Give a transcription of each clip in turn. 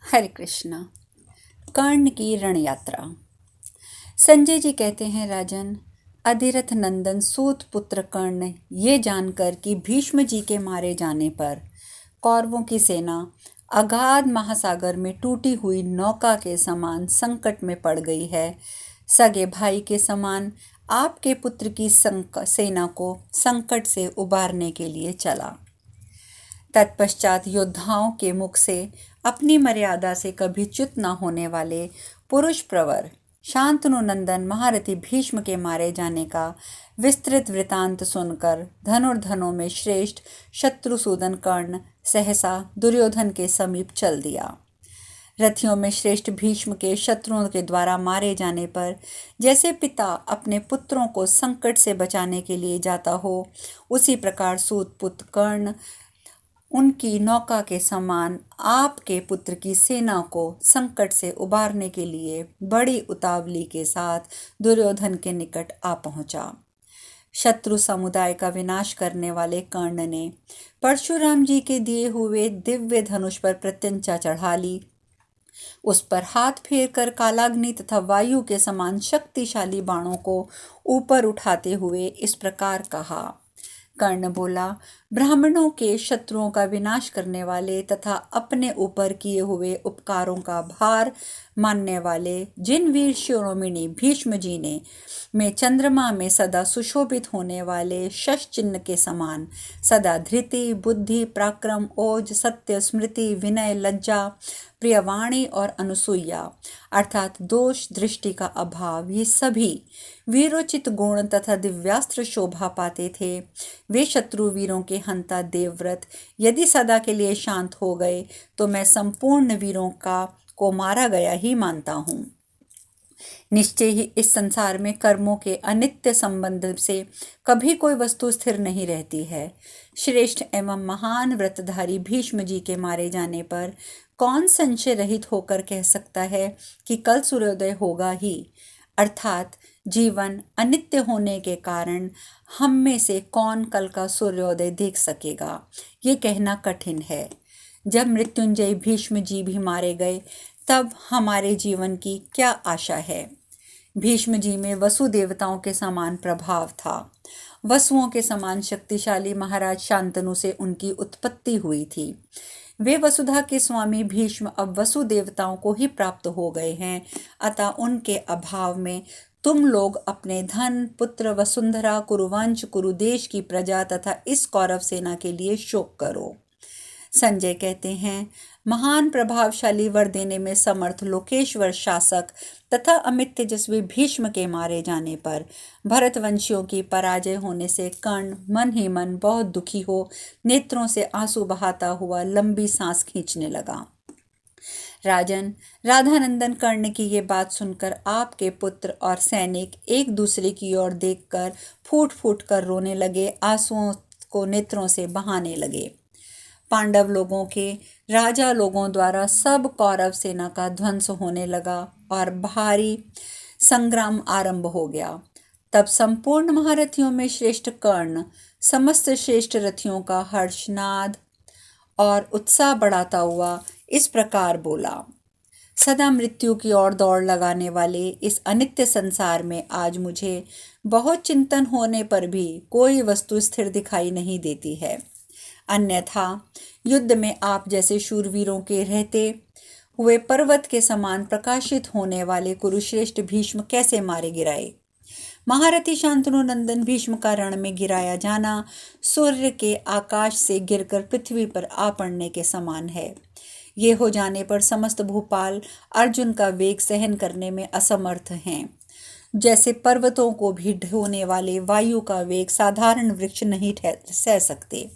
हरे कृष्णा। कर्ण की रण यात्रा। संजय जी कहते हैं, राजन, अधिरथ नंदन सूत पुत्र कर्ण ये जानकर कि भीष्म जी के मारे जाने पर कौरवों की सेना अगाध महासागर में टूटी हुई नौका के समान संकट में पड़ गई है, सगे भाई के समान आपके पुत्र की सेना को संकट से उबारने के लिए चला। तत्पश्चात योद्धाओं के मुख से अपनी मर्यादा से कभी च्युत न होने वाले पुरुष प्रवर शांतनु नंदन महारथी भीष्म के मारे जाने का विस्तृत वृतांत सुनकर धनुर्धनों में श्रेष्ठ शत्रुसूदन कर्ण सहसा दुर्योधन के समीप चल दिया। रथियों में श्रेष्ठ भीष्म के शत्रुओं के द्वारा मारे जाने पर जैसे पिता अपने पुत्रों को संकट से बचाने के लिए जाता हो, उसी प्रकार सूत पुत्र कर्ण उनकी नौका के समान आपके पुत्र की सेना को संकट से उबारने के लिए बड़ी उतावली के साथ दुर्योधन के निकट आ पहुंचा। शत्रु समुदाय का विनाश करने वाले कर्ण ने परशुराम जी के दिए हुए दिव्य धनुष पर प्रत्यंचा चढ़ा ली। उस पर हाथ फेर कर कालाग्नि तथा वायु के समान शक्तिशाली बाणों को ऊपर उठाते हुए इस प्रकार कहा। कर्ण बोला, ब्राह्मणों के शत्रुओं का विनाश करने वाले तथा अपने ऊपर किए हुए उपकारों का भार मानने वाले जिन वीर शिरोमणि भीष्म जी ने में चंद्रमा में सदा सुशोभित होने वाले शश चिन्ह के समान सदा धृति, बुद्धि, पराक्रम, ओज, सत्य, स्मृति, विनय, लज्जा, प्रियवाणी और अनुसूया अर्थात दोष दृष्टि का अभाव, ये सभी वीरोचित गुण तथा दिव्यास्त्र शोभा पाते थे। वे शत्रु वीरों के हंता देवव्रत यदि सदा के लिए शांत हो गए तो मैं संपूर्ण वीरों को मारा गया ही मानता हूँ। निश्चय ही इस संसार में कर्मों के अनित्य संबंध से कभी कोई वस्तु स्थिर नहीं रहती है। श्रेष्ठ एवं महान व्रतधारी भीष्म जी के मारे जाने पर कौन संशय रहित होकर कह सकता है कि कल सूर्योदय होगा ही, अर्थात जीवन अनित्य होने के कारण हम में से कौन कल का सूर्योदय देख सकेगा, ये कहना कठिन है। जब मृत्युंजय भीष्म जी भी मारे गए तब हमारे जीवन की क्या आशा है। भीष्म जी में वसु देवताओं के समान प्रभाव था। वसुओं के समान शक्तिशाली महाराज शांतनु से उनकी उत्पत्ति हुई थी। वे वसुधा के स्वामी भीष्म अब वसु देवताओं को ही प्राप्त हो गए हैं, अतः उनके अभाव में तुम लोग अपने धन, पुत्र, वसुंधरा, कुरुवंश, कुरुदेश की प्रजा तथा इस कौरव सेना के लिए शोक करो। संजय कहते हैं, महान प्रभावशाली वर देने में समर्थ लोकेश्वर शासक तथा अमित तेजस्वी भीष्म के मारे जाने पर भरतवंशियों की पराजय होने से कर्ण मन ही मन बहुत दुखी हो नेत्रों से आंसू बहाता हुआ लंबी सांस खींचने लगा। राजन, राधानंदन कर्ण की ये बात सुनकर आपके पुत्र और सैनिक एक दूसरे की ओर देखकर फूट फूट कर रोने लगे, आंसुओं को नेत्रों से बहाने लगे। पांडव लोगों के राजा लोगों द्वारा सब कौरव सेना का ध्वंस होने लगा और भारी संग्राम आरंभ हो गया। तब संपूर्ण महारथियों में श्रेष्ठ कर्ण समस्त श्रेष्ठ रथियों का हर्षनाद और उत्साह बढ़ाता हुआ इस प्रकार बोला, सदा मृत्यु की ओर दौड़ लगाने वाले इस अनित्य संसार में आज मुझे बहुत चिंतन होने पर भी कोई वस्तु स्थिर दिखाई नहीं देती है। अन्यथा युद्ध में आप जैसे शूरवीरों के रहते हुए पर्वत के समान प्रकाशित होने वाले कुरुश्रेष्ठ भीष्म कैसे मारे गिराए। महारथी शांतनु नंदन भीष्म का रण में गिराया जाना सूर्य के आकाश से गिरकर पृथ्वी पर आ पड़ने के समान है। ये हो जाने पर समस्त भूपाल अर्जुन का वेग सहन करने में असमर्थ हैं। जैसे पर्वतों को भी ढोने वाले वायु का वेग साधारण वृक्ष नहीं सह सकते।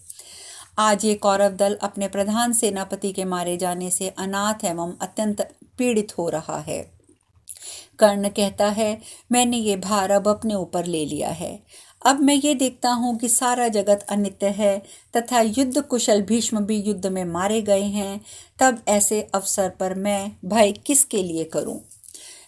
आज ये कौरव दल अपने प्रधान सेनापति के मारे जाने से अनाथ एवं अत्यंत पीड़ित हो रहा है। कर्ण कहता है, मैंने ये भार अब अपने ऊपर ले लिया है। अब मैं ये देखता हूँ कि सारा जगत अनित्य है तथा युद्ध कुशल भीष्म भी युद्ध में मारे गए हैं, तब ऐसे अवसर पर मैं भय किसके लिए करूँ।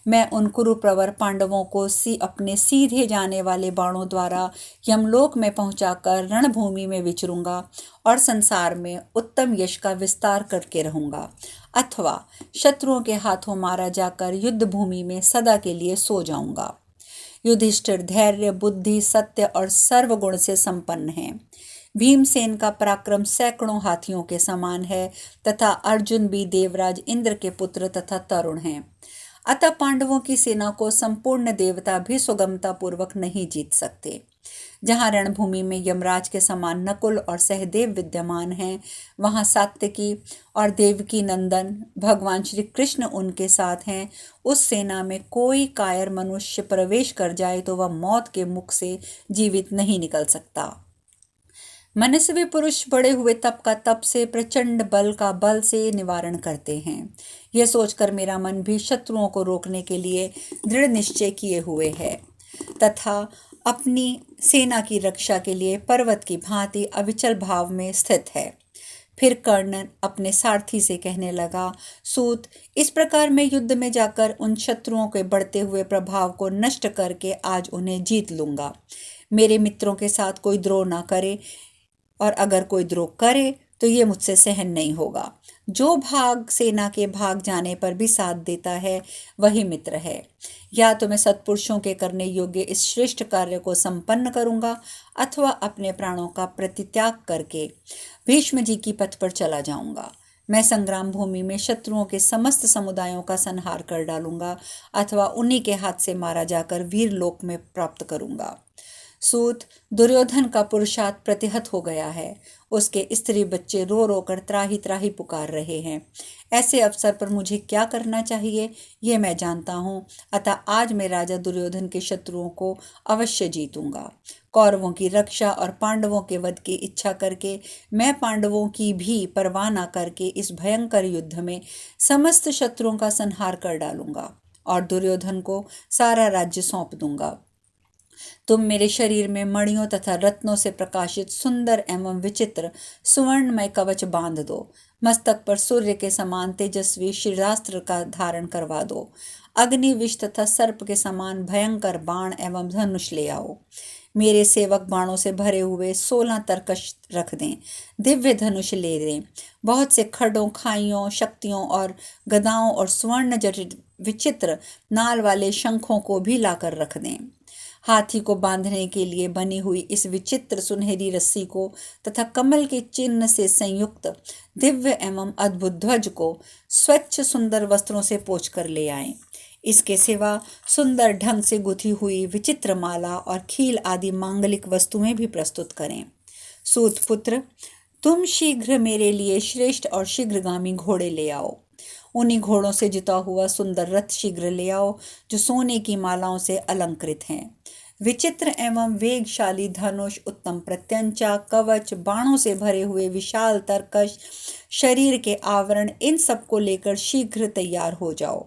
मैं उन कुरुप्रवर पांडवों को अपने सीधे जाने वाले बाणों द्वारा यमलोक में पहुंचाकर रणभूमि में विचरूंगा और संसार में उत्तम यश का विस्तार करके रहूंगा, अथवा शत्रुओं के हाथों मारा जाकर युद्ध भूमि में सदा के लिए सो जाऊंगा। युधिष्ठिर धैर्य, बुद्धि, सत्य और सर्वगुण से संपन्न है। भीमसेन का पराक्रम सैकड़ों हाथियों के समान है तथा अर्जुन भी देवराज इंद्र के पुत्र तथा तरुण हैं। अतः पांडवों की सेना को संपूर्ण देवता भी सुगमता पूर्वक नहीं जीत सकते। जहाँ रणभूमि में यमराज के समान नकुल और सहदेव विद्यमान हैं, वहाँ सात्यकी और देवकी नंदन भगवान श्री कृष्ण उनके साथ हैं। उस सेना में कोई कायर मनुष्य प्रवेश कर जाए तो वह मौत के मुख से जीवित नहीं निकल सकता। मनस्वी पुरुष बड़े हुए तप का तप से, प्रचंड बल का बल से निवारण करते हैं। यह सोचकर मेरा मन भी शत्रुओं को रोकने के लिए दृढ़ निश्चय किए हुए है तथा अपनी सेना की रक्षा के लिए पर्वत की भांति अविचल भाव में स्थित है। फिर कर्ण अपने सारथी से कहने लगा, सूत, इस प्रकार मैं युद्ध में जाकर उन शत्रुओं के बढ़ते हुए प्रभाव को नष्ट करके आज उन्हें जीत लूंगा। मेरे मित्रों के साथ कोई द्रोह ना करे, और अगर कोई द्रोह करे तो ये मुझसे सहन नहीं होगा। जो भाग सेना के भाग जाने पर भी साथ देता है वही मित्र है। या तो मैं सत्पुरुषों के करने योग्य इस श्रेष्ठ कार्य को संपन्न करूंगा, अथवा अपने प्राणों का प्रतित्याग करके भीष्म जी की पथ पर चला जाऊंगा। मैं संग्राम भूमि में शत्रुओं के समस्त समुदायों का संहार कर डालूंगा, अथवा उन्हीं के हाथ से मारा जाकर वीर लोक में प्राप्त करूंगा। सूत, दुर्योधन का पुरुषार्थ प्रतिहत हो गया है। उसके स्त्री बच्चे रो रो कर त्राही त्राही पुकार रहे हैं। ऐसे अवसर पर मुझे क्या करना चाहिए ये मैं जानता हूँ। अतः आज मैं राजा दुर्योधन के शत्रुओं को अवश्य जीतूंगा। कौरवों की रक्षा और पांडवों के वध की इच्छा करके मैं पांडवों की भी परवाह न करके इस भयंकर युद्ध में समस्त शत्रुओं का संहार कर डालूंगा और दुर्योधन को सारा राज्य सौंप दूंगा। तुम मेरे शरीर में मणियों तथा रत्नों से प्रकाशित सुंदर एवं विचित्र सुवर्णमय कवच बांध दो। मस्तक पर सूर्य के समान तेजस्वी शिरास्त्र का धारण करवा दो। अग्नि, विष तथा सर्प के समान भयंकर बाण एवं धनुष ले आओ। मेरे सेवक बाणों से भरे हुए 16 तरकश रख दें। दिव्य धनुष ले दें। बहुत से खड्डों, खाइयों, शक्तियों और गदाओं और स्वर्ण जटित विचित्र नाल वाले शंखों को भी लाकर रख दें। हाथी को बांधने के लिए बनी हुई इस विचित्र सुनहरी रस्सी को तथा कमल के चिन्ह से संयुक्त दिव्य एवं अद्भुत ध्वज को स्वच्छ सुंदर वस्त्रों से पोंछ कर ले आएं। इसके सिवा सुंदर ढंग से गुथी हुई विचित्र माला और खील आदि मांगलिक वस्तुएं भी प्रस्तुत करें। सूत पुत्र, तुम शीघ्र मेरे लिए श्रेष्ठ और शीघ्रगामी घोड़े ले आओ। उन्हीं घोड़ों से जुता हुआ सुंदर रथ शीघ्र ले आओ जो सोने की मालाओं से अलंकृत हैं। विचित्र एवं वेगशाली धनुष, उत्तम प्रत्यंचा, कवच, बाणों से भरे हुए विशाल तरकश, शरीर के आवरण, इन सबको लेकर शीघ्र तैयार हो जाओ।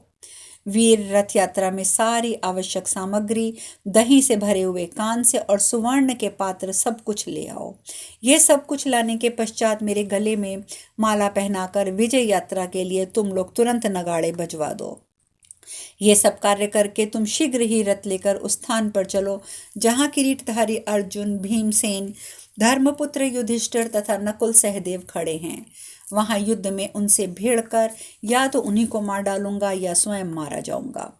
वीर रथ यात्रा में सारी आवश्यक सामग्री, दही से भरे हुए कांस्य और सुवर्ण के पात्र सब कुछ ले आओ। ये सब कुछ लाने के पश्चात मेरे गले में माला पहनाकर विजय यात्रा के लिए तुम लोग तुरंत नगाड़े बजवा दो। ये सब कार्य करके तुम शीघ्र ही रथ लेकर उस स्थान पर चलो जहाँ किरीटधारी अर्जुन, भीमसेन, धर्मपुत्र युधिष्ठिर तथा नकुल सहदेव खड़े हैं। वहां युद्ध में उनसे भिड़ कर या तो उन्हीं को मार डालूंगा या स्वयं मारा जाऊंगा।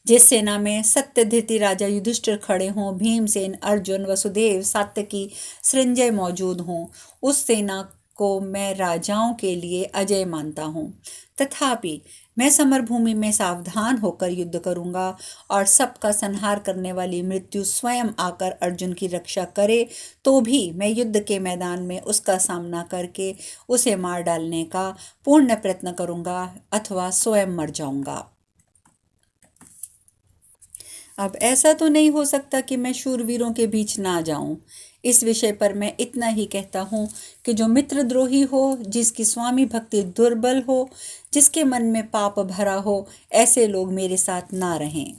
जिस सेना में सत्यधृति राजा युधिष्ठिर खड़े हों, भीमसेन, अर्जुन, वसुदेव, सात्यकी, संजय मौजूद हों, उस सेना को मैं राजाओं के लिए अजय मानता हूँ। तथापि मैं समरभूमि में सावधान होकर युद्ध करूंगा और सबका संहार करने वाली मृत्यु स्वयं आकर अर्जुन की रक्षा करे तो भी मैं युद्ध के मैदान में उसका सामना करके उसे मार डालने का पूर्ण प्रयत्न करूंगा अथवा स्वयं मर जाऊंगा। अब ऐसा तो नहीं हो सकता कि मैं शूरवीरों के बीच ना जाऊं। इस विषय पर मैं इतना ही कहता हूँ कि जो मित्रद्रोही हो, जिसकी स्वामी भक्ति दुर्बल हो, जिसके मन में पाप भरा हो, ऐसे लोग मेरे साथ ना रहें।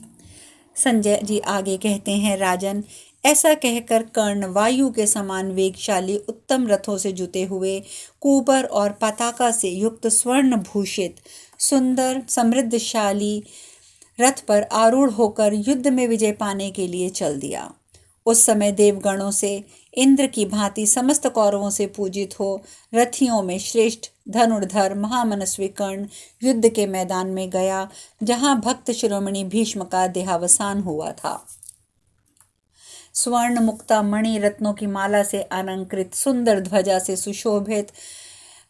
संजय जी आगे कहते हैं, राजन, ऐसा कहकर कर्ण वायु के समान वेगशाली उत्तम रथों से जुते हुए, कुबर और पताका से युक्त स्वर्ण भूषित सुंदर समृद्धशाली रथ पर आरूढ़ होकर युद्ध में विजय पाने के लिए चल दिया। उस समय देवगणों से इंद्र की भांति समस्त कौरवों से पूजित हो रथियों में श्रेष्ठ धनुर्धर महामनस्वी कर्ण युद्ध के मैदान में गया, जहां भक्त शिरोमणि भीष्म का देहावसान हुआ था। स्वर्ण मुक्ता मणि रत्नों की माला से अलंकृत सुंदर ध्वजा से सुशोभित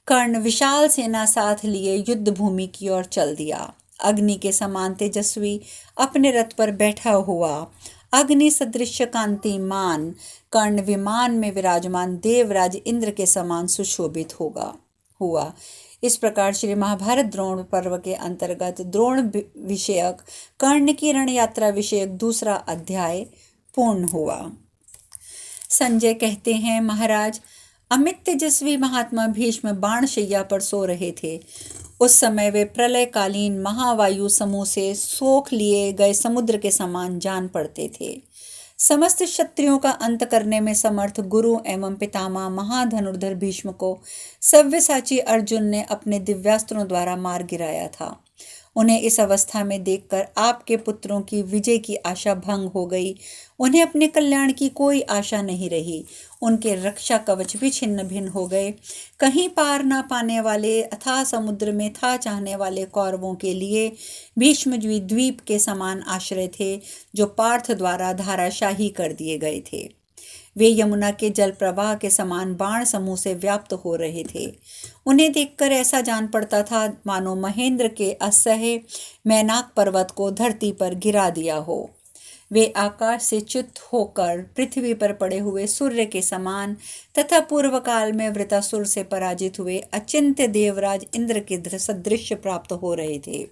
कर्ण विशाल सेना साथ लिए युद्ध भूमि की ओर चल दिया। अग्नि के समान तेजस्वी अपने रथ पर बैठा हुआ अग्नि सदृश कांतिमान कर्ण विमान में विराजमान देवराज इंद्र के समान सुशोभित हुआ। इस प्रकार श्री महाभारत द्रोण पर्व के अंतर्गत द्रोण विषयक कर्ण की रण यात्रा विषयक दूसरा अध्याय पूर्ण हुआ। संजय कहते हैं, महाराज, अमित तेजस्वी महात्मा भीष्म बाणशैया पर सो रहे थे। उस समय वे प्रलयकालीन महावायु समूह से सोख लिए गए समुद्र के समान जान पड़ते थे। समस्त क्षत्रियों का अंत करने में समर्थ गुरु एवं पितामह महाधनुर्धर भीष्म को सव्यसाची अर्जुन ने अपने दिव्यास्त्रों द्वारा मार गिराया था। उन्हें इस अवस्था में देखकर आपके पुत्रों की विजय की आशा भंग हो गई। उन्हें अपने कल्याण की कोई आशा नहीं रही। उनके रक्षा कवच भी छिन्न भिन्न हो गए। कहीं पार ना पाने वाले अथाह समुद्र में था चाहने वाले कौरवों के लिए भीष्म द्वीप के समान आश्रय थे, जो पार्थ द्वारा धाराशाही कर दिए गए थे। वे यमुना के जल प्रवाह के समान बाण समूह से व्याप्त हो रहे थे। उन्हें देखकर ऐसा जान पड़ता था मानो महेंद्र के असह्य मैनाक पर्वत को धरती पर गिरा दिया हो। वे आकाश से च्युत होकर पृथ्वी पर पड़े हुए सूर्य के समान तथा पूर्व काल में वृतासुर से पराजित हुए अचिंत्य देवराज इंद्र के सदृश प्राप्त हो रहे थे।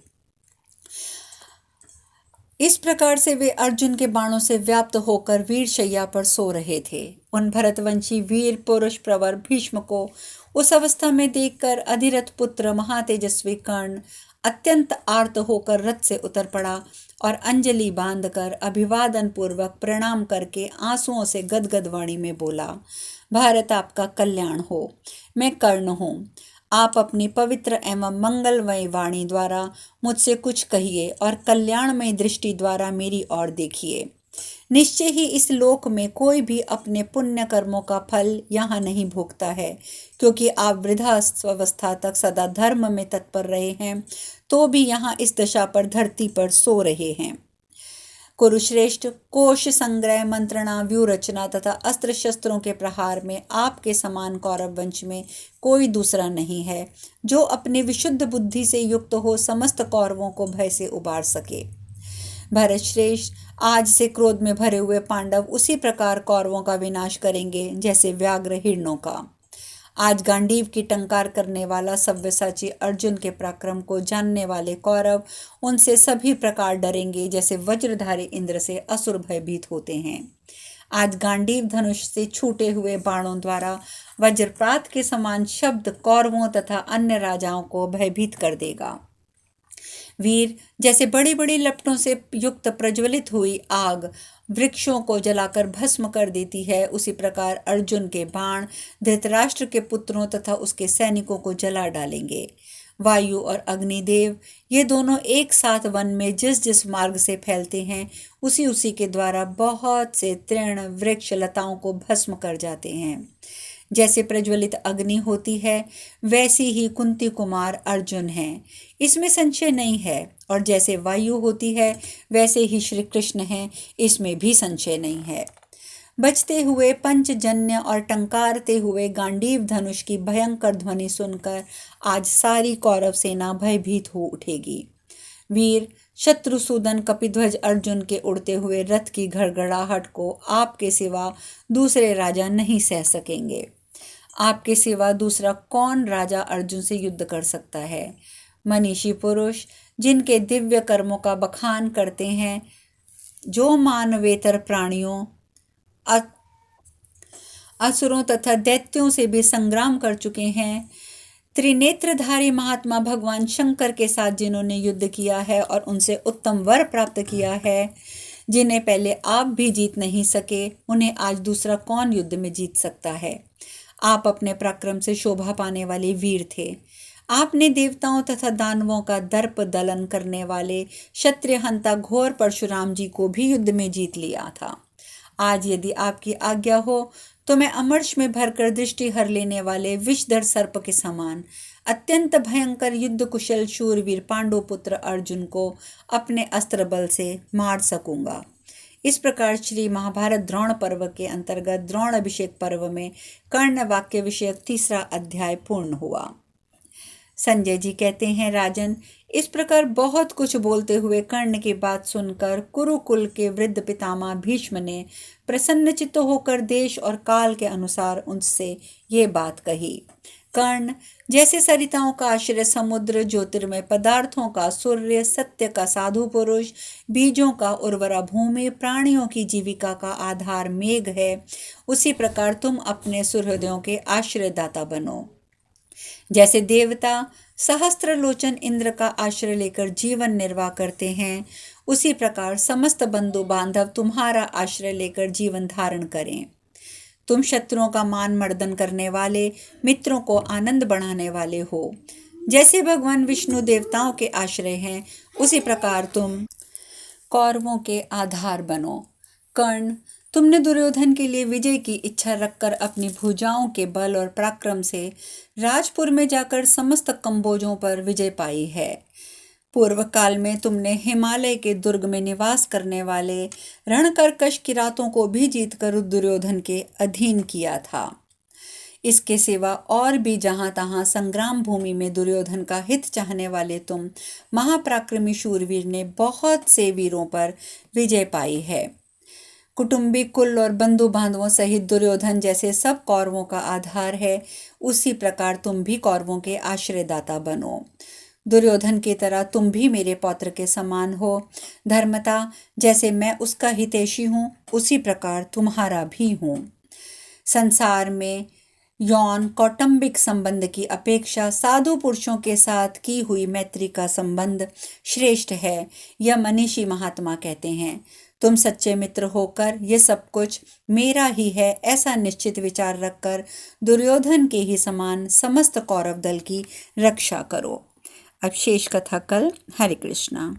इस प्रकार से वे अर्जुन के बाणों से व्याप्त होकर वीर शैया पर सो रहे थे। उन भरतवंशी वीर पुरुष प्रवर भीष्म को उस अवस्था में देखकर अधिरथ पुत्र महातेजस्वी कर्ण अत्यंत आर्त होकर रथ से उतर पड़ा और अंजलि बांधकर अभिवादन पूर्वक प्रणाम करके आंसुओं से गदगद वाणी में बोला, भारत आपका कल्याण हो। मैं कर्ण हूँ। आप अपनी पवित्र एवं मंगलमय वाणी द्वारा मुझसे कुछ कहिए और कल्याणमय दृष्टि द्वारा मेरी ओर देखिए। निश्चय ही इस लोक में कोई भी अपने पुण्य कर्मों का फल यहाँ नहीं भोगता है, क्योंकि आप वृद्धावस्था तक सदा धर्म में तत्पर रहे हैं, तो भी यहाँ इस दशा पर धरती पर सो रहे हैं। कुरुश्रेष्ठ, कोश संग्रह, मंत्रणा, व्यूह रचना तथा अस्त्र शस्त्रों के प्रहार में आपके समान कौरव वंश में कोई दूसरा नहीं है, जो अपनी विशुद्ध बुद्धि से युक्त हो समस्त कौरवों को भय से उबार सके। भरत श्रेष्ठ, आज से क्रोध में भरे हुए पांडव उसी प्रकार कौरवों का विनाश करेंगे जैसे व्याघ्र हिरणों का। आज गांडीव की टंकार करने वाला सव्यसाची अर्जुन के पराक्रम को जानने वाले कौरव उनसे सभी प्रकार डरेंगे, जैसे वज्रधारी इंद्र से असुर भयभीत होते हैं। आज गांडीव धनुष से छूटे हुए बाणों द्वारा वज्रपात के समान शब्द कौरवों तथा अन्य राजाओं को भयभीत कर देगा। वीर, जैसे बड़ी बड़ी लपटों से युक्त प्रज्वलित हुई आग वृक्षों को जलाकर भस्म कर देती है, उसी प्रकार अर्जुन के बाण धृतराष्ट्र के पुत्रों तथा उसके सैनिकों को जला डालेंगे। वायु और अग्निदेव, ये दोनों एक साथ वन में जिस जिस मार्ग से फैलते हैं, उसी उसी के द्वारा बहुत से तृण वृक्ष लताओं को भस्म कर जाते हैं। जैसे प्रज्वलित अग्नि होती है, वैसी ही कुंती कुमार अर्जुन हैं, इसमें संशय नहीं है। और जैसे वायु होती है, वैसे ही श्री कृष्ण हैं, इसमें भी संशय नहीं है। बजते हुए पंचजन्य और टंकारते हुए गांडीव धनुष की भयंकर ध्वनि सुनकर आज सारी कौरव सेना भयभीत हो उठेगी। वीर, शत्रुसूदन कपिध्वज अर्जुन के उड़ते हुए रथ की घड़घड़ाहट को आपके सिवा दूसरे राजा नहीं सह सकेंगे। आपके सिवा दूसरा कौन राजा अर्जुन से युद्ध कर सकता है? मनीषी पुरुष, जिनके दिव्य कर्मों का बखान करते हैं, जो मानवेतर प्राणियों, असुरों तथा दैत्यों से भी संग्राम कर चुके हैं, त्रिनेत्रधारी महात्मा भगवान शंकर के साथ जिन्होंने युद्ध किया है और उनसे उत्तम वर प्राप्त किया है, जिन्हें पहले आप भी जीत नहीं सके, उन्हें आज दूसरा कौन युद्ध में जीत सकता है? आप अपने पराक्रम से शोभा पाने वाले वीर थे। आपने देवताओं तथा दानवों का दर्प दलन करने वाले क्षत्रिय हंता घोर परशुराम जी को भी युद्ध में जीत लिया था। आज यदि आपकी आज्ञा हो तो मैं अमर्ष में भरकर दृष्टि हर लेने वाले विषधर सर्प के समान अत्यंत भयंकर युद्ध कुशल शूरवीर पांडुपुत्र अर्जुन को अपने अस्त्र बल से मार सकूंगा। इस प्रकार श्री महाभारत द्रोण पर्व के अंतर्गत द्रोण अभिषेक पर्व में कर्ण वाक्य विषयक तीसरा अध्याय पूर्ण हुआ। संजय जी कहते हैं, राजन, इस प्रकार बहुत कुछ बोलते हुए कर्ण की बात सुनकर कुरुकुल के वृद्ध पितामह भीष्म ने प्रसन्नचित्त होकर देश और काल के अनुसार उनसे ये बात कही। कर्ण, जैसे सरिताओं का आश्रय समुद्र, ज्योतिर्मय पदार्थों का सूर्य, सत्य का साधु पुरुष, बीजों का उर्वरा भूमि, प्राणियों की जीविका का आधार मेघ है, उसी प्रकार तुम अपने सुहृदयों के आश्रयदाता बनो। जैसे देवता सहस्त्रलोचन इंद्र का आश्रय लेकर जीवन निर्वाह करते हैं, उसी प्रकार समस्त बंधु बांधव तुम्हारा आश्रय लेकर जीवन धारण करें। तुम शत्रुओं का मान मर्दन करने वाले, मित्रों को आनंद बढ़ाने वाले हो। जैसे भगवान विष्णु देवताओं के आश्रय हैं, उसी प्रकार तुम कौरवों के आधार बनो। कर्ण, तुमने दुर्योधन के लिए विजय की इच्छा रखकर अपनी भुजाओं के बल और पराक्रम से राजपुर में जाकर समस्त कंबोजों पर विजय पाई है। पूर्व काल में तुमने हिमालय के दुर्ग में निवास करने वाले रणकर्कश किरातों को भी जीतकर दुर्योधन के अधीन किया था। इसके सिवा और भी जहां तहां संग्राम भूमि में दुर्योधन का हित चाहने वाले तुम महापराक्रमी शूरवीर ने बहुत से वीरों पर विजय पाई है। कुटुंबी कुल और बंधु बांधवों सहित दुर्योधन जैसे सब कौरवों का आधार है, उसी प्रकार तुम भी कौरवों के आश्रयदाता बनो। दुर्योधन की तरह तुम भी मेरे पौत्र के समान हो। धर्मता, जैसे मैं उसका हितैषी हूँ, उसी प्रकार तुम्हारा भी हूँ। संसार में यौन कौटुंबिक संबंध की अपेक्षा साधु पुरुषों के साथ की हुई मैत्री का संबंध श्रेष्ठ है, यह मनीषी महात्मा कहते हैं। तुम सच्चे मित्र होकर ये सब कुछ मेरा ही है ऐसा निश्चित विचार रखकर दुर्योधन के ही समान समस्त कौरव दल की रक्षा करो। अब शेष कथा कल। हरे कृष्णा।